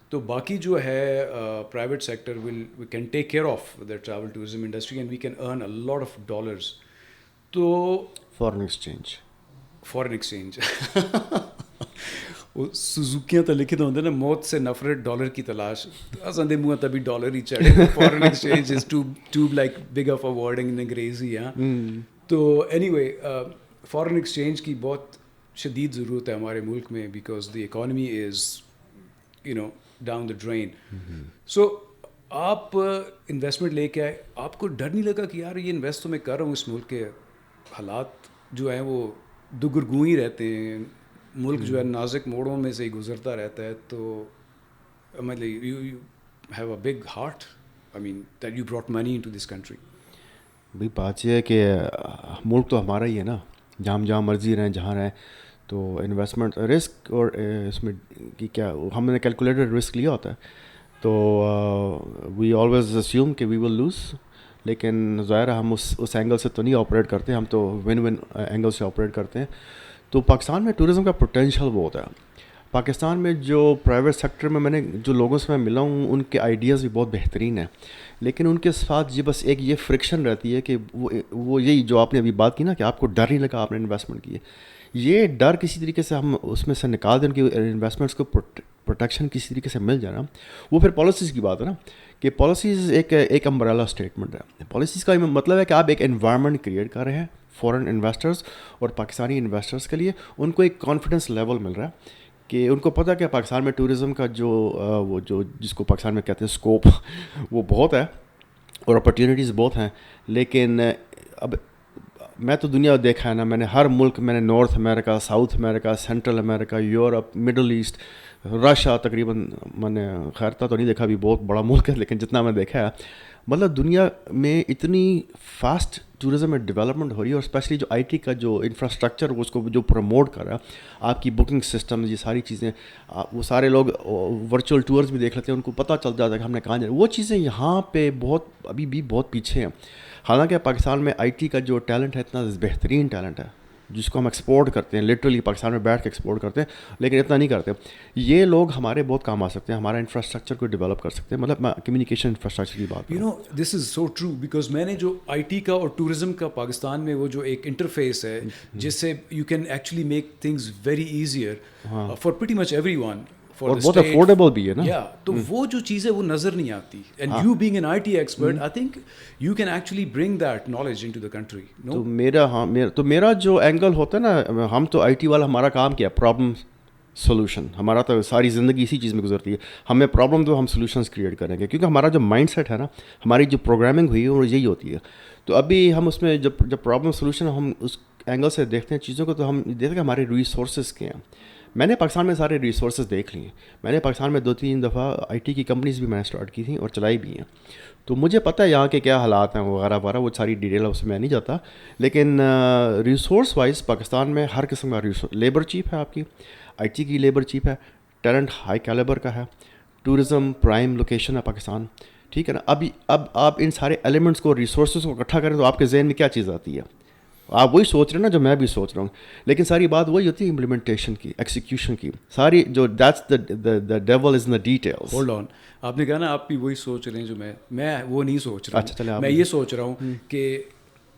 تو باقی جو ہے private sector we can take care of the travel tourism industry and we can earn a lot of dollars. تو فارن ایکسچینج وہ سوزوکیاں تو لکھے تو ہوتے نا, موت سے نفرت ڈالر کی تلاش, اساں دے منہ تبھی ڈالر ہی چڑھے. Foreign exchange is to like big of a wording in انگریزی. ہاں, تو اینی وے فارن ایکسچینج کی بہت شدید ضرورت ہے ہمارے ملک میں, because the economy is down the drain. So آپ انویسٹمنٹ لے کے آئے, آپ کو ڈر نہیں لگا کہ یار یہ انویسٹ تو میں کر رہا ہوں, اس ملک کے حالات جو ہیں وہ دگرگوں ہی رہتے ہیں, ملک جو ہے نازک موڑوں میں سے ہی گزرتا رہتا ہے, تو مطلب you have a big heart, I mean that you brought money into this country. بھائی بات یہ ہے کہ ملک تو ہمارا ہی ہے نا, جہاں مرضی رہیں جہاں رہیں, تو انویسٹمنٹ رسک اور اس میں کہ کیا ہم نے کیلکولیٹڈ رسک لیا ہوتا ہے, تو وی آلویز اسیوم کہ وی ول لوز. لیکن ظاہر ہے ہم اس اینگل سے تو نہیں آپریٹ کرتے, ہم تو ون اینگل سے آپریٹ کرتے ہیں. تو پاکستان میں ٹورزم کا پوٹینشیل بہت ہے. پاکستان میں جو پرائیویٹ سیکٹر میں میں نے جو لوگوں سے میں ملا ہوں ان کے آئیڈیاز بھی بہت بہترین ہیں, لیکن ان کے ساتھ یہ بس ایک یہ فرکشن رہتی ہے کہ وہ یہی جو آپ نے ابھی بات کی نا کہ آپ کو ڈر نہیں لگا آپ نے انویسٹمنٹ کی ہے, یہ ڈر کسی طریقے سے ہم اس میں سے نکال دیں کہ انویسٹمنٹس کو پروٹیکشن کسی طریقے سے مل جانا. وہ پھر پالیسیز کی بات ہے نا, کہ پالیسیز ایک امبریلا اسٹیٹمنٹ ہے. پالیسیز کا مطلب ہے کہ آپ ایک انوائرمنٹ کریٹ کر رہے ہیں فورن انویسٹرز اور پاکستانی انویسٹرز کے لیے. ان کو ایک کانفیڈنس لیول مل رہا ہے کہ ان کو پتہ ہے کہ پاکستان میں ٹورزم کا وہ جو جس کو پاکستان میں کہتے ہیں اسکوپ, وہ بہت ہے اور اپرچونیٹیز بہت ہیں. لیکن اب میں تو دنیا دیکھا ہے نا, میں نے ہر ملک, میں نے نارتھ امریکہ, ساؤتھ امریکہ, سینٹرل امریکہ, یورپ, مڈل ایسٹ, رشیا, تقریباً میں نے خیر تو نہیں دیکھا, بھی بہت بڑا ملک ہے, لیکن جتنا میں دیکھا ہے مطلب دنیا میں اتنی فاسٹ ٹورزم میں ڈیولپمنٹ ہو رہی ہے, اور اسپیشلی جو آئی ٹی کا جو انفراسٹرکچر اس کو جو پروموٹ کر رہا ہے, آپ کی بکنگ سسٹم, یہ ساری چیزیں, وہ سارے لوگ ورچوئل ٹورز بھی دیکھ لیتے ہیں, ان کو پتہ چل جاتا ہے کہ ہم نے کہاں جانا. وہ چیزیں یہاں پہ ابھی بھی بہت پیچھے ہیں. حالانکہ پاکستان میں آئی ٹی کا جو ٹیلنٹ ہے اتنا بہترین ٹیلنٹ ہے جس کو ہم ایکسپورٹ کرتے ہیں, لٹرلی پاکستان میں بیٹھ کے ایکسپورٹ کرتے ہیں, لیکن اتنا نہیں کرتے. یہ لوگ ہمارے بہت کام آ سکتے ہیں, ہمارا انفراسٹرکچر کو ڈیولپ کر سکتے ہیں. مطلب میں کمیونیکیشن انفراسٹرکچر کی بات you know this is so true, because میں نے جو آئی ٹی کا اور ٹورزم کا پاکستان میں وہ جو ایک انٹرفیس ہے جس سے you can actually make things very easier for pretty much every one, اور بہت افورڈیبل بھی ہے نا. تو وہ جو چیزیں وہ نظر نہیں آتی, and you being an I T expert I think you can actually bring that knowledge into the country. تو میرا جو اینگل ہوتا ہے نا, ہم تو آئی ٹی والا, ہمارا کام کیا, پرابلم سولوشن. ہمارا تو ساری زندگی اسی چیز میں گزرتی ہے, ہمیں پرابلم دو, ہم سولوشنس کریٹ کریں گے, کیونکہ ہمارا جو مائنڈ سیٹ ہے نا, ہماری جو پروگرامنگ ہوئی ہے وہ یہی ہوتی ہے. تو ابھی ہم اس میں جب پرابلم سولوشن ہم اس اینگل سے دیکھتے ہیں چیزوں کو, تو ہم دیکھتے ہیں کہ ہمارے ریسورسز کیا ہیں. میں نے پاکستان میں سارے ریسورسز دیکھ لیے. میں نے پاکستان میں 2-3 دفعہ آئی ٹی کی کمپنیز بھی میں نے اسٹارٹ کی تھیں اور چلائی بھی ہیں, تو مجھے پتہ ہے یہاں کے کیا حالات ہیں وغیرہ وغیرہ, وہ ساری ڈیٹیل اس میں نہیں جاتا. لیکن ریسورس وائز پاکستان میں ہر قسم کا لیبر چیپ ہے, آپ کی آئی ٹی کی لیبر چیپ ہے, ٹیلنٹ ہائی کیلیبر کا ہے, ٹورزم پرائم لوکیشن ہے پاکستان, ٹھیک ہے نا. اب آپ ان سارے ایلیمنٹس کو, ریسورسز کو اکٹھا کریں تو آپ کے ذہن میں کیا چیز آتی ہے؟ آپ وہی سوچ رہے ہیں نا جو میں بھی سوچ رہا ہوں, لیکن ساری بات وہی ہوتی ہے امپلیمنٹیشن کی, ایکسیکیوشن کی, ساری جو that's the dual is in the details. Hold on, آپ نے کہا نا آپ بھی وہی سوچ رہے ہیں جو میں وہ نہیں سوچ رہا. اچھا, میں یہ سوچ رہا ہوں کہ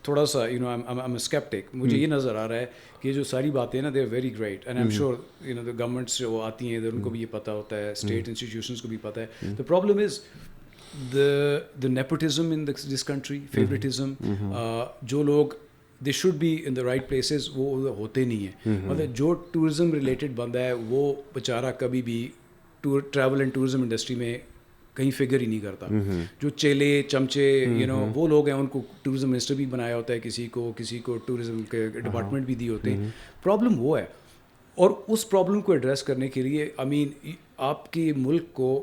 تھوڑا سا ایم اسکیپٹک, مجھے یہ نظر آ رہا ہے کہ جو ساری باتیں نا they are very great, and I am sure the governments جو آتی ہیں ادھر ان کو بھی یہ پتہ ہوتا ہے, اسٹیٹ انسٹیٹیوشنس کو بھی پتہ ہے. دا problem is the nepotism in this country, favoritism, جو لوگ they should be in the right places وہ ہوتے نہیں ہیں. مطلب جو ٹورزم ریلیٹڈ بندہ ہے وہ بیچارہ کبھی بھی ٹریول اینڈ ٹورزم انڈسٹری میں کہیں فگر ہی نہیں کرتا. جو چیلے چمچے وہ لوگ ہیں ان کو ٹورزم منسٹر بھی بنایا ہوتا ہے, کسی کو ٹورزم کے ڈپارٹمنٹ بھی دیے ہوتے ہیں. پرابلم وہ ہے, اور اس پرابلم کو ایڈریس کرنے کے لیے آپ کے ملک کو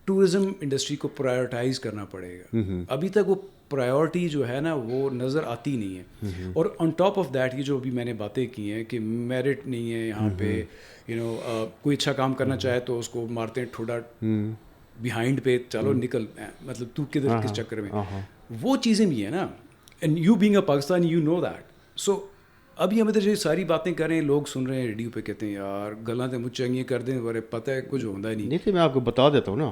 ٹورزم انڈسٹری کو پرائیورٹائز کرنا پڑے گا. ابھی تک وہ پرائیورٹی جو ہے نا وہ نظر آتی نہیں ہے. اور آن ٹاپ آف دیٹ یہ جو ابھی میں نے باتیں کی ہیں کہ میرٹ نہیں ہے یہاں پہ, کوئی اچھا کام کرنا چاہے تو اس کو مارتے ہیں ٹھوڑا بیہائنڈ پہ, چلو نکل, مطلب تو کدھر کس چکر میں, وہ چیزیں بھی ہیں نا. And you being a Pakistani you know that. So ابھی ہم ادھر جو ساری باتیں کر رہے ہیں, لوگ سن رہے ہیں ریڈیو پہ, کہتے ہیں یار گلاں تے مجھ چنگی کر دیں, ورے پتہ ہے کچھ ہوتا ہی نہیں. نہیں تو میں آپ کو بتا دیتا ہوں نا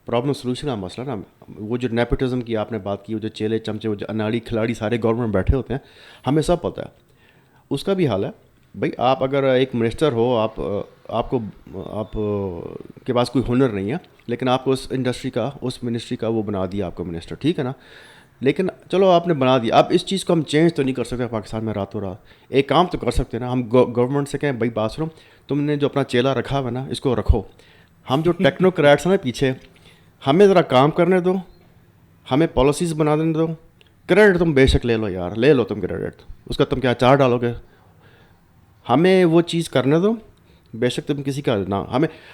پرابلم سولوشن کا مسئلہ نا. وہ جو نیپوٹزم کی آپ نے بات کی, وہ جو چیلے چمچے, وہ جو اناڑی کھلاڑی سارے گورنمنٹ بیٹھے ہوتے ہیں, ہمیں سب پتہ ہے اس کا بھی حال ہے. بھائی آپ اگر ایک منسٹر ہو, آپ کے پاس کوئی ہنر نہیں ہے, لیکن آپ کو اس انڈسٹری کا, اس منسٹری کا وہ بنا دیا آپ کو منسٹر, ٹھیک ہے نا. لیکن چلو آپ نے بنا دیا, اب اس چیز کو ہم چینج تو نہیں کر سکتے پاکستان میں راتوں رات. ایک کام تو کر سکتے ہیں نا, ہم گورنمنٹ سے کہیں بھائی بات سنو, تم نے جو اپنا چیلا رکھا ہوا نا اس کو رکھو. ہم جو ٹیکنوکریٹس ہیں نا پیچھے, ہمیں ذرا کام کرنے دو, ہمیں پالیسیز بنا دینے دو. کریڈٹ تم بے شک لے لو یار, لے لو تم کریڈٹ, اس کا تم کیا چار ڈالو گے. ہمیں وہ چیز کرنے دو, بے شک تم کسی کا نہ.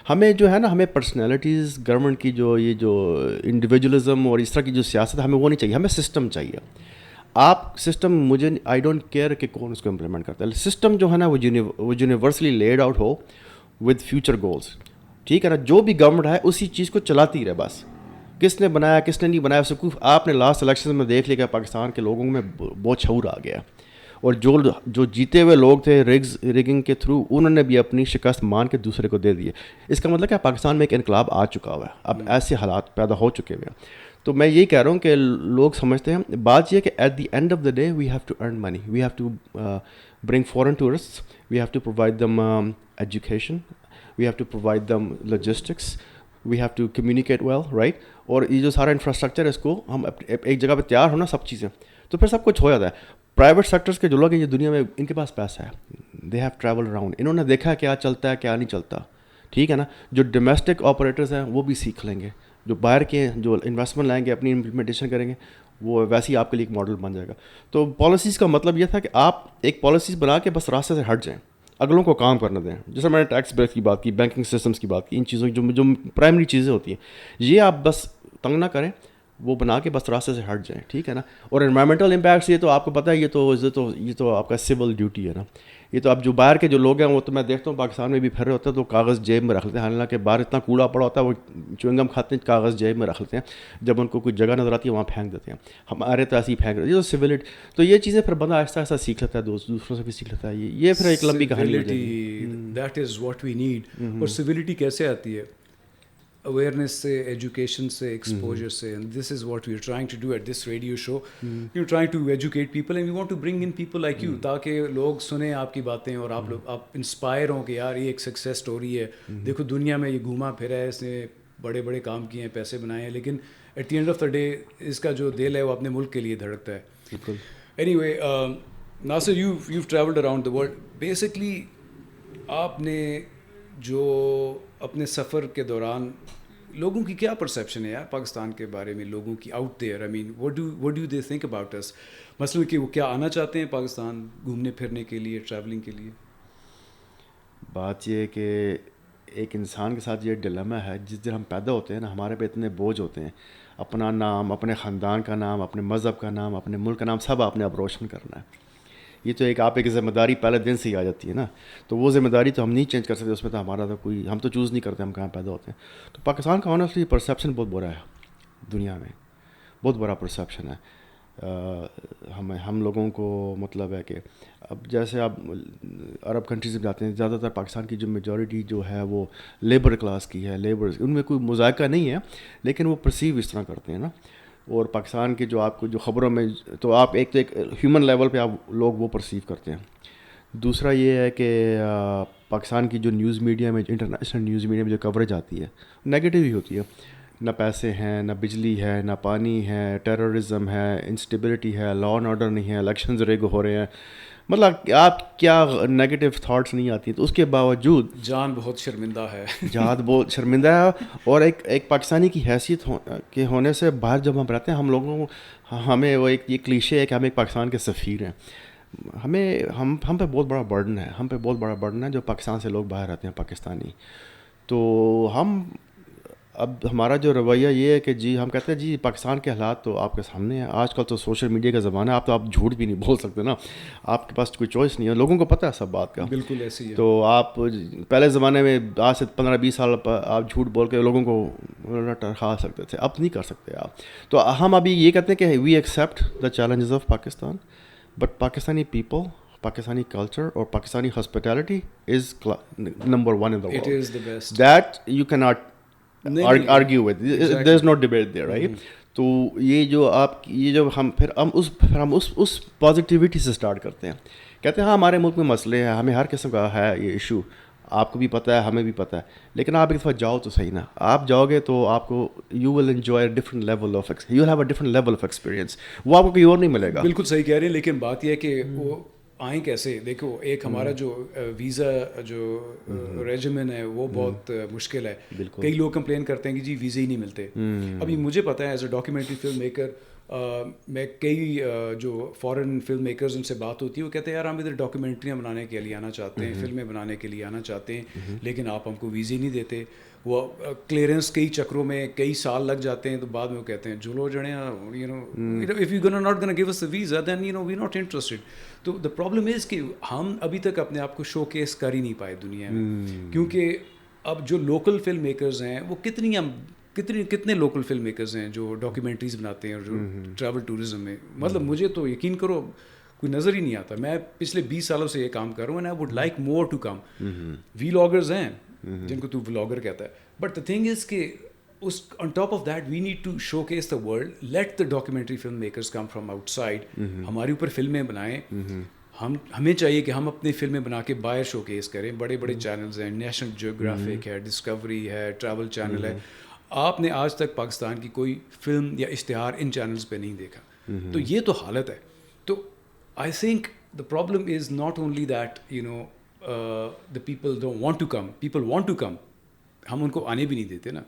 ہمیں جو ہے نا, ہمیں پرسنالٹیز گورنمنٹ کی یہ جو انڈیویجولزم اور اس طرح کی جو سیاست ہے, ہمیں وہ نہیں چاہیے, ہمیں سسٹم چاہیے. آپ سسٹم, مجھے آئی ڈونٹ کیئر کہ کون اس کو امپلیمنٹ کرتا ہے. سسٹم جو ہے نا وہ universally laid out who with future goals, ٹھیک ہے نا. جو بھی گورنمنٹ ہے اسی چیز کو چلاتی رہے بس. کس نے بنایا کس نے نہیں بنایا, آپ نے لاسٹ الیکشن میں دیکھ لیا کہ پاکستان کے لوگوں میں بہت شعور آ گیا, اور جو جیتے ہوئے لوگ تھے ریگنگ کے تھرو, انہوں نے بھی اپنی شکست مان کے دوسرے کو دے دیے. اس کا مطلب کہ پاکستان میں ایک انقلاب آ چکا ہوا ہے, اب ایسے حالات پیدا ہو چکے ہوئے ہیں. تو میں یہی کہہ رہا ہوں کہ لوگ سمجھتے ہیں, بات یہ کہ at the end of the day we have to earn money, we have to bring foreign tourist, we have to provide them education, we have to provide them logistics, we have to communicate well, right. اور یہ جو سارا infrastructure ہے اس کو ہم ایک جگہ پہ تیار ہونا سب چیزیں, تو پھر سب کچھ ہو جاتا ہے. پرائیویٹ سیکٹرس کے جو لوگ ہیں یہ دنیا میں, ان کے پاس پیسہ ہے, دے ہیو ٹریول اراؤنڈ, انہوں نے دیکھا کیا چلتا ہے کیا نہیں چلتا, ٹھیک ہے نا. جو ڈومیسٹک آپریٹرز ہیں وہ بھی سیکھ لیں گے, جو باہر کے جو انویسٹمنٹ لائیں گے اپنی امپلیمنٹیشن کریں گے, وہ ویسے ہی آپ کے لیے ایک ماڈل بن جائے گا. تو پالیسیز کا مطلب یہ تھا کہ آپ ایک پالیسیز بنا کے بس راستے سے ہٹ جائیں, اگلوں کو کام کرنے دیں. جیسے میں نے ٹیکس بریک کی بات کی, بینکنگ سسٹمس کی بات کی, ان چیزوں کی جو پرائمری چیزیں ہوتی ہیں, یہ آپ بس تنگ نہ کریں, وہ بنا کے بس راستے سے ہٹ جائیں, ٹھیک ہے نا. اور انوائرمنٹل امپیکٹس, یہ تو آپ کو پتہ ہے, یہ تو آپ کا سول ڈیوٹی ہے نا. یہ تو اب جو باہر کے جو لوگ ہیں وہ تو میں دیکھتا ہوں پاکستان میں بھی پھر رہے ہوتے ہیں تو کاغذ جیب میں رکھ لیتے ہیں, حالانکہ باہر اتنا کوڑا پڑا ہوتا ہے, وہ چوئنگم کھاتے ہیں, کاغذ جیب میں رکھ لیتے ہیں, جب ان کو کوئی جگہ نظر آتی ہے وہاں پھینک دیتے ہیں. ہمارے تو ایسے ہی پھینک رہے, یہ تو سویلٹی. تو یہ چیزیں پھر بندہ آہستہ آہستہ سیکھ لیتا ہے, دوسروں سے بھی سیکھ لیتا ہے. یہ پھر ایک لمبی کہانی ہے. That is what we need. اور سویلٹی کیسے آتی ہے؟ اویئرنیس سے, ایجوکیشن سے, ایکسپوجر سے. And this is what we are trying to do at this radio show. You trying to educate people and we want to bring in people like you, تاکہ لوگ سنیں آپ کی باتیں اور آپ انسپائر ہوں کہ یار یہ ایک سکسیس اسٹوری ہے. دیکھو دنیا میں یہ گھوما پھرا ہے, اس نے بڑے بڑے کام کیے ہیں, پیسے بنائے ہیں, لیکن at the end of the day اس کا جو دل ہے وہ اپنے ملک کے لیے دھڑکتا ہے. بالکل. Any way Nasir, you travelled around the world. Basically آپ نے جو اپنے سفر کے دوران لوگوں کی کیا پرسیپشن ہے یار پاکستان کے بارے میں, لوگوں کی out there, I mean what do they think about اس, مثلاً کہ وہ کیا آنا چاہتے ہیں پاکستان گھومنے پھرنے کے لیے, ٹریولنگ کے لیے؟ بات یہ ہے کہ ایک انسان کے ساتھ یہ ڈیلیما ہے, جس دن ہم پیدا ہوتے ہیں نا ہمارے پہ اتنے بوجھ ہوتے ہیں, اپنا نام, اپنے خاندان کا نام, اپنے مذہب کا نام, اپنے ملک کا نام, سب آپ نے اب روشن کرنا ہے. یہ تو ایک آپ ایک ذمہ داری پہلے دن سے ہی آ جاتی ہے نا. تو وہ ذمہ داری تو ہم نہیں چینج کر سکتے, اس میں تو ہمارا تو کوئی, ہم تو چوز نہیں کرتے ہم کہاں پیدا ہوتے ہیں. تو پاکستان کا آنیسٹلی پرسیپشن بہت برا ہے دنیا میں, بہت بڑا پرسیپشن ہے. ہم لوگوں کو مطلب ہے کہ اب جیسے آپ عرب کنٹریز میں جاتے ہیں, زیادہ تر پاکستان کی جو میجورٹی جو ہے وہ لیبر کلاس کی ہے, لیبر, ان میں کوئی مذائقہ نہیں ہے, لیکن وہ پرسیو اس طرح کرتے ہیں نا. اور پاکستان کے جو آپ کو جو خبروں میں, تو آپ ایک ہیومن لیول پہ آپ لوگ وہ پرسیو کرتے ہیں. دوسرا یہ ہے کہ پاکستان کی جو نیوز میڈیا میں, انٹرنیشنل نیوز میڈیا میں جو کوریج آتی ہے نیگیٹو ہی ہوتی ہے. نہ پیسے ہیں، نہ بجلی ہے، نہ پانی ہے، ٹیررزم ہے، انسٹیبلٹی ہے، لا اینڈ آرڈر نہیں ہے، الیکشنز ریگ ہو رہے ہیں، مطلب آپ کیا نگیٹو تھاٹس نہیں آتی ہیں، تو اس کے باوجود جان بہت شرمندہ ہے جہاد بہت شرمندہ ہے. اور ایک پاکستانی کی حیثیت کے ہونے سے باہر جب ہم رہتے ہیں، ہم لوگوں کو ہمیں وہ ایک یہ کلیشے ہے کہ ہم ایک پاکستان کے سفیر ہیں. ہم پہ بہت بڑا برڈن ہے جو پاکستان سے لوگ باہر رہتے ہیں پاکستانی. تو اب ہمارا جو رویہ یہ ہے کہ جی ہم کہتے ہیں جی پاکستان کے حالات تو آپ کے سامنے ہیں. آج کل تو سوشل میڈیا کا زمانہ ہے، آپ جھوٹ بھی نہیں بول سکتے نا، آپ کے پاس کوئی چوائس نہیں ہے، لوگوں کو پتہ ہے سب بات کا. بالکل ایسے ہی ہے. تو آپ پہلے زمانے میں آج سے 15-20 سال آپ جھوٹ بول کے لوگوں کو ٹرخا سکتے تھے، اب نہیں کر سکتے آپ. تو ہم ابھی یہ کہتے ہیں کہ we accept the challenges of Pakistan, but Pakistani people, Pakistani culture اور Pakistani hospitality is number 1 in the world. It is the best. That you cannot argue with. There is no debate there, right? تو یہ جو ہم اس پازیٹیوٹی سے اسٹارٹ کرتے ہیں، کہتے ہیں ہاں ہمارے ملک میں مسئلے ہیں، ہمیں ہر قسم کا ہے یہ ایشو، آپ کو بھی پتہ ہے، ہمیں بھی پتہ ہے، لیکن آپ ایک دفعہ جاؤ تو صحیح نا. آپ جاؤ گے تو آپ کو you will enjoy different level of you will have a different level of experience, وہ آپ کو کہیں اور نہیں ملے گا. بالکل صحیح کہہ رہے ہیں، لیکن بات یہ ہے کہ وہ آئیں کیسے. دیکھو ایک ہمارا جو ویزا جو ریجیمن ہے وہ بہت مشکل ہے. کئی لوگ کمپلین کرتے ہیں کہ جی ویزے ہی نہیں ملتے. ابھی مجھے پتہ ہے as a documentary film maker, میں کئی جو فارن فلم میکرز ان سے بات ہوتی ہے، وہ کہتے ہیں یار ہم ادھر ڈاکیومنٹریاں بنانے کے لیے آنا چاہتے ہیں، فلمیں بنانے کے لیے آنا چاہتے ہیں، لیکن آپ ہم کو ویزے نہیں دیتے. وہ کلیئرنس کئی چکروں میں کئی سال لگ جاتے ہیں، تو بعد میں وہ کہتے ہیں جلو جڑے you know if you gonna not gonna give us a visa then you know we not interested. تو دا پرابلم از کہ ہم ابھی تک اپنے آپ کو شو کیس کر ہی نہیں پائے دنیا میں، کیونکہ اب جو لوکل فلم میکرز ہیں وہ کتنے لوکل فلم میکرز ہیں جو ڈاکیومنٹریز بناتے ہیں اور جو ٹریول ٹورزم میں، مطلب مجھے تو یقین کرو کوئی نظر ہی نہیں آتا. میں پچھلے 20 سالوں سے یہ کام کر رہا ہوں، and I would like more to come. Vloggers ہیں جن کو تو ولاگر کہتا ہے، بٹ دا تھنگ از کہ اس on top of that we need to showcase the world, let the documentary film makers come from outside, ہمارے اوپر فلمیں بنائیں. ہمیں چاہیے کہ ہم اپنی فلمیں بنا کے باہر شو کیس کریں. بڑے بڑے چینلز ہیں، نیشنل جیوگرافک ہے، ڈسکوری ہے، ٹریول چینل ہے. آپ نے آج تک پاکستان کی کوئی فلم یا اشتہار ان چینلز پہ نہیں دیکھا. تو یہ تو حالت ہے. تو I think the problem is not only that you know the people don't want to come, people want to come, ہم ان کو آنے بھی نہیں دیتے نا.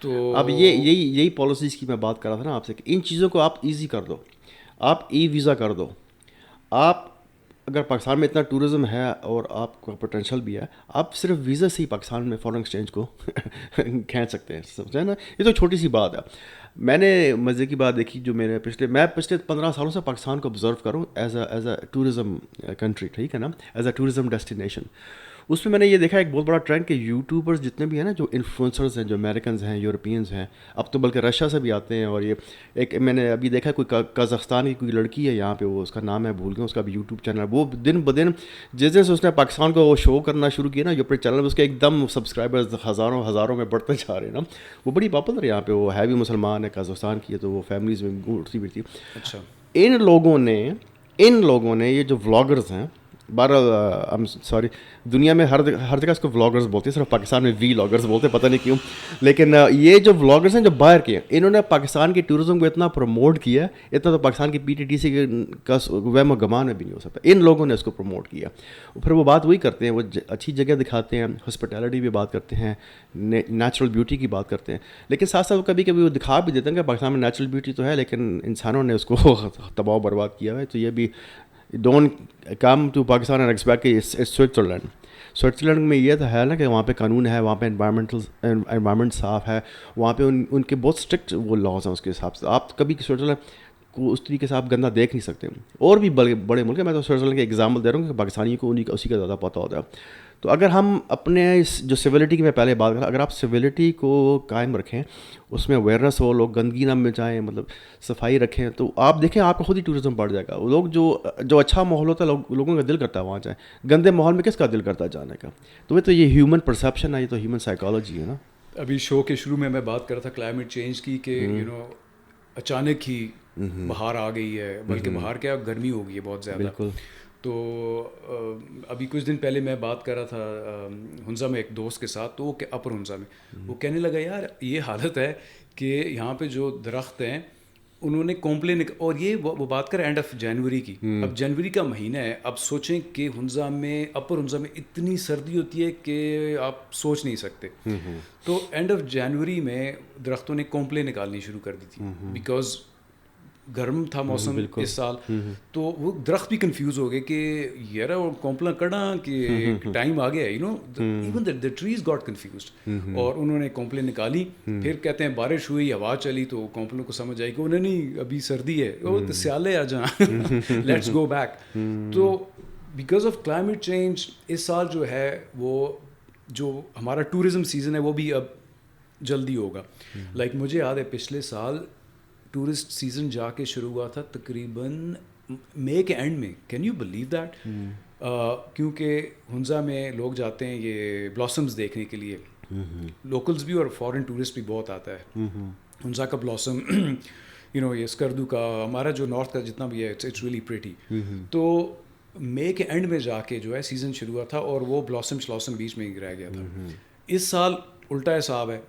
تو اب یہی پالیسیز کی میں بات کر رہا تھا نا آپ سے، کہ ان چیزوں کو آپ ایزی کر دو، آپ ای ویزا کر دو. آپ اگر پاکستان میں اتنا ٹورزم ہے اور آپ کو پوٹینشیل بھی ہے، آپ صرف ویزا سے ہی پاکستان میں فارن ایکسچینج کو کھینچ سکتے ہیں. سمجھے نا، یہ تو چھوٹی سی بات ہے. میں نے مزے کی بات دیکھی جو میں پچھلے 15 سالوں سے پاکستان کو آبزرو کروں ایز اے ٹورزم کنٹری، ٹھیک ہے نا، ایز اے ٹورزم ڈیسٹینیشن. اس میں نے یہ دیکھا ایک بہت بڑا ٹرینڈ کہ یوٹیوبرز جتنے بھی ہیں نا، جو انفلوئنسرز ہیں، جو امریکنز ہیں، یورپینز ہیں، اب تو بلکہ رشیا سے بھی آتے ہیں. اور یہ ایک میں نے ابھی دیکھا کوئی قازقستان کی کوئی لڑکی ہے یہاں پہ، وہ اس کا نام ہے بھول گیا، اس کا بھی یوٹیوب چینل ہے. وہ دن بدن جس دن سے اس نے پاکستان کو وہ شو کرنا شروع کیا نا جو اپنے چینل میں، اس کے ایک دم سبسکرائبرز ہزاروں میں بڑھتے جا رہے ہیں نا. وہ بڑی پاپولر ہے یہاں پہ، وہ ہے بھی مسلمان ہے، قازقستان کی ہے، تو وہ فیملیز میں اٹھتی بھی تھی. اچھا، ان لوگوں نے یہ جو ولاگرز ہیں، سوری، دنیا میں ہر جگہ اس کو ولاگرز بولتے ہیں، صرف پاکستان میں وی لاگرز بولتے ہیں، پتہ نہیں کیوں. لیکن یہ جو ولاگرز ہیں جو باہر کے ہیں، انہوں نے پاکستان کے ٹورزم کو اتنا پروموٹ کیا، اتنا تو پاکستان کی پی ٹی ٹی سی کا وہم و گمان میں بھی نہیں ہو سکتا. ان لوگوں نے اس کو پروموٹ کیا. پھر وہ بات وہی کرتے ہیں، وہ اچھی جگہ دکھاتے ہیں، ہاسپٹیلٹی بھی بات کرتے ہیں، نیچرل بیوٹی کی بات کرتے ہیں، لیکن ساتھ ساتھ کبھی وہ دکھا بھی دیتے ہیں کہ پاکستان میں نیچرل بیوٹی تو ہے، لیکن انسانوں نے اس کو تباہ و برباد کیا ہے. تو یہ بھی don't come to Pakistan and expect کہ سوئٹزرلینڈ میں یہ تو ہے نا کہ وہاں پہ قانون ہے، وہاں پہ انوائرمنٹ صاف ہے، وہاں پہ ان کے بہت اسٹرکٹ وہ لاز ہیں. اس کے حساب سے آپ کبھی سوئٹزرلینڈ کو اس طریقے سے آپ گندہ دیکھ نہیں سکتے. اور بھی بڑے ملک ہیں، میں تو سوئٹزرلینڈ کے ایگزامپل دے رہا ہوں کہ پاکستانی کو اسی کا زیادہ پتہ ہوتا ہے. تو اگر ہم اپنے جو سویلٹی کی میں پہلے بات کر، اگر آپ سویلٹی کو قائم رکھیں، اس میں اویئرنیس ہو، لوگ گندگی نہ مچائیں، مطلب صفائی رکھیں، تو آپ دیکھیں آپ کا خود ہی ٹورزم بڑھ جائے گا. وہ لوگ جو اچھا ماحول ہوتا ہے، لوگوں کا دل کرتا ہے وہاں جائیں. گندے ماحول میں کس کا دل کرتا ہے جانے کا؟ تو یہ ہیومن پرسیپشن ہے، یہ تو ہیومن سائیکالوجی ہے نا. ابھی شو کے شروع میں بات کر رہا تھا کلائمیٹ چینج کی، کہ یو نو اچانک ہی بہار آ گئی ہے، بلکہ بہار کیا گرمی ہو گئی ہے بہت زیادہ. بالکل. تو ابھی کچھ دن پہلے میں بات کر رہا تھا ہنزا میں ایک دوست کے ساتھ, تو وہ اپر ہنزا میں وہ کہنے لگا یار یہ حالت ہے کہ یہاں پہ جو درخت ہیں انہوں نے کمپلین, اور یہ وہ بات کر اینڈ آف جنوری کی, اب جنوری کا مہینہ ہے, اب سوچیں کہ ہنزا میں اپر ہنزا میں اتنی سردی ہوتی ہے کہ آپ سوچ نہیں سکتے. تو اینڈ آف جنوری میں درختوں نے کمپلین نکالنی شروع کر دی تھی بیکاز گرم تھا موسم اس سال. تو وہ درخت بھی کنفیوز ہو گئے کہ یار کومپلا کڑا کہ ٹائم آ گیا, you know even the trees got confused, اور انہوں نے کومپلیں نکالی. پھر کہتے ہیں بارش ہوئی, ہوا چلی, تو کومپلوں کو سمجھ آئی کہ انہیں نہیں ابھی سردی ہے, وہ تو سیالے آ جہاں لیٹس گو بیک. تو بیکاز آف کلائمیٹ چینج اس سال جو ہے وہ جو ہمارا ٹورزم سیزن ہے وہ بھی اب جلدی ہوگا. لائک مجھے یاد ہے پچھلے سال ٹورسٹ سیزن جا کے شروع ہوا تھا تقریباً مئی کے اینڈ میں. Can you believe that? کیونکہ ہنزا میں لوگ جاتے ہیں یہ بلاسمز دیکھنے کے لیے, لوکلز بھی اور فارن ٹورسٹ بھی بہت آتا ہے. ہنزا کا بلاسم یو نو یہ اسکردو کا, ہمارا جو نارتھ کا جتنا بھی ہے اٹس ریئلی پریٹی. تو مئی کے اینڈ میں جا کے جو ہے سیزن شروع ہوا تھا اور وہ بلاسم بیچ میں ہی رہ گیا تھا. اس سال الٹا حساب ہے,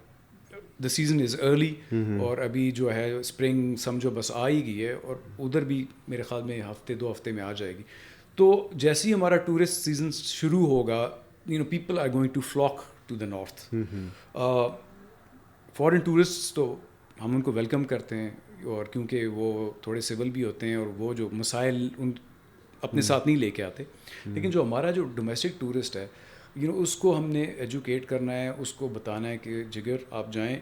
دا سیزن از ارلی, اور ابھی جو ہے اسپرنگ سمجھو بس آ ہی گئی ہے, اور ادھر بھی میرے خیال میں ہفتے 2 ہفتے میں آ جائے گی. تو جیسے ہی ہمارا ٹورسٹ سیزن شروع ہوگا, you know people are going to flock to the north. Foreign tourist تو ہم ان کو ویلکم کرتے ہیں, اور کیونکہ وہ تھوڑے سول بھی ہوتے ہیں اور وہ جو مسائل ان اپنے ساتھ نہیں لے کے آتے. لیکن جو ہمارا جو ڈومیسٹک ٹورسٹ ہے, یو نو اس کو ہم نے ایجوکیٹ کرنا ہے, اس کو بتانا ہے کہ جگر آپ جائیں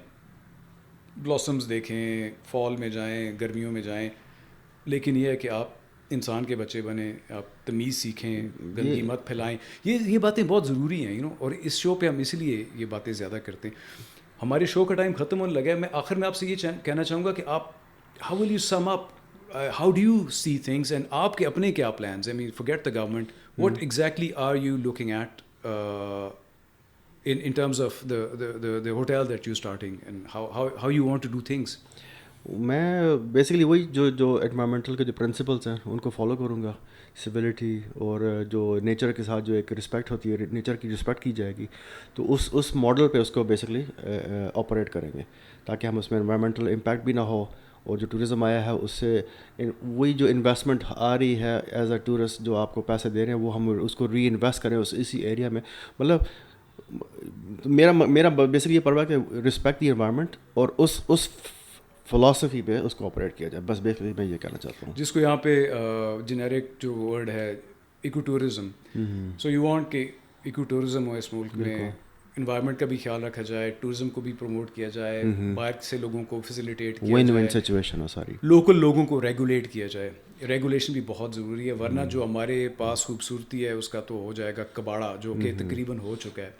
بلاسمز دیکھیں, فال میں جائیں, گرمیوں میں جائیں, لیکن یہ ہے کہ آپ انسان کے بچے بنیں, آپ تمیز سیکھیں, گندگی مت پھیلائیں. یہ باتیں بہت ضروری ہیں, یو نو. اور اس شو پہ ہم اس لیے یہ باتیں زیادہ کرتے ہیں. ہمارے شو کا ٹائم ختم ہونے لگا ہے. میں آخر میں آپ سے یہ کہنا چاہوں گا کہ آپ how will you sum up, how do you see things, and آپ کے اپنے کیا پلانس ہیں. I mean forget the government, what exactly are you looking at in terms of the hotel that you're starting, and how you want to do things? میں basically وہی جو environmental کے جو پرنسپلس ہیں ان کو فالو کروں گا. سویلٹی اور جو نیچر کے ساتھ جو ایک رسپیکٹ ہوتی ہے, نیچر کی رسپیکٹ کی جائے گی, تو اس ماڈل پہ اس کو بیسکلی آپریٹ کریں گے تاکہ ہم اس میں انوائرمنٹل امپیکٹ بھی نہ ہو. اور جو ٹورزم آیا ہے اس سے وہی جو انویسٹمنٹ آ رہی ہے ایز اے ٹورسٹ, جو آپ کو پیسے دے رہے ہیں, وہ ہم اس کو ری انویسٹ کریں اسی ایریا میں. مطلب میرا بیسکلی یہ پروا کہ رسپیکٹ دی انوائرمنٹ اور اس فلاسفی پہ اس کو آپریٹ کیا جائے. بس بیسکلی میں یہ کہنا چاہتا ہوں. جس کو یہاں پہ جنیرک جو ورڈ ہے eco tourism, so you want کہ ایکو ٹورزم ہو اس ملک میں, انوائرمنٹ کا بھی خیال رکھا جائے, ٹورزم کو بھی پروموٹ کیا جائے, باہر سے لوگوں کو فیسیلیٹیٹ کیا جائے, ون سچویشن ہو ساری, لوکل لوگوں کو ریگولیٹ کیا جائے. ریگولیشن بھی بہت ضروری ہے, ورنہ جو ہمارے پاس خوبصورتی ہے اس کا تو ہو جائے گا کباڑا, جو کہ تقریباً ہو چکا ہے.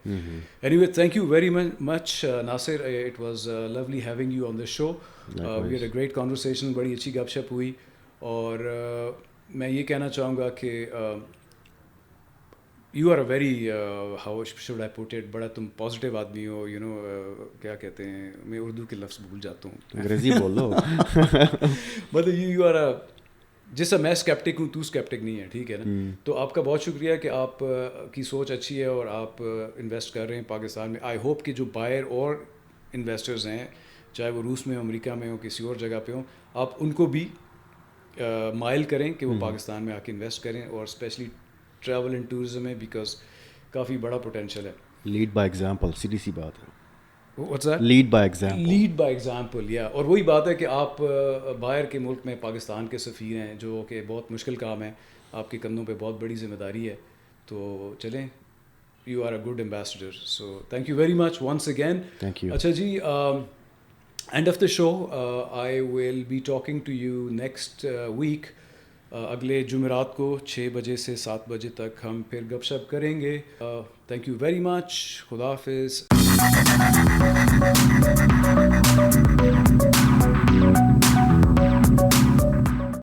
Anyway, thank you very much Nasir, it was lovely having you on the show. We had a great conversation, بڑی اچھی گپ شپ ہوئی. اور میں یہ کہنا چاہوں گا کہ you are a very how should I put it, بڑا تم پازیٹیو آدمی ہو, یو نو. کیا کہتے ہیں, میں اردو کے لفظ بھول جاتا ہوں, انگریزی بول لو. مطلب یو آر اے, جیسا میں اسکیپٹک ہوں تو اسکیپٹک نہیں ہے, ٹھیک ہے نا. تو آپ کا بہت شکریہ کہ آپ کی سوچ اچھی ہے اور آپ انویسٹ کر رہے ہیں پاکستان میں. آئی ہوپ کہ جو بائر اور انویسٹرز ہیں, چاہے وہ روس میں ہو, امریکہ میں ہو, کسی اور جگہ پہ ہوں, آپ ان کو بھی مائل کریں کہ وہ پاکستان میں آ کے انویسٹ کریں, اور اسپیشلی ٹریول اینڈ ٹورزم میں, بیکاز کافی بڑا پوٹینشیل ہے. لیڈ بائی ایگزامپل, سیدھی سی بات ہے. What's that? Led by example. Led by example, یا. اور وہی بات ہے کہ آپ باہر کے ملک میں پاکستان کے سفیر ہیں, جو کہ بہت مشکل کام ہے, آپ کے کندھوں پہ بہت بڑی ذمہ داری ہے. تو چلیں, you are a good ambassador. So thank you very much once again. Thank you. اچھا جی, end of the show I will be talking to you next week. اگلے جمعرات کو 6 بجے سے 7 بجے تک ہم پھر گپ شپ کریں گے. تھینک یو ویری مچ. خدا حافظ.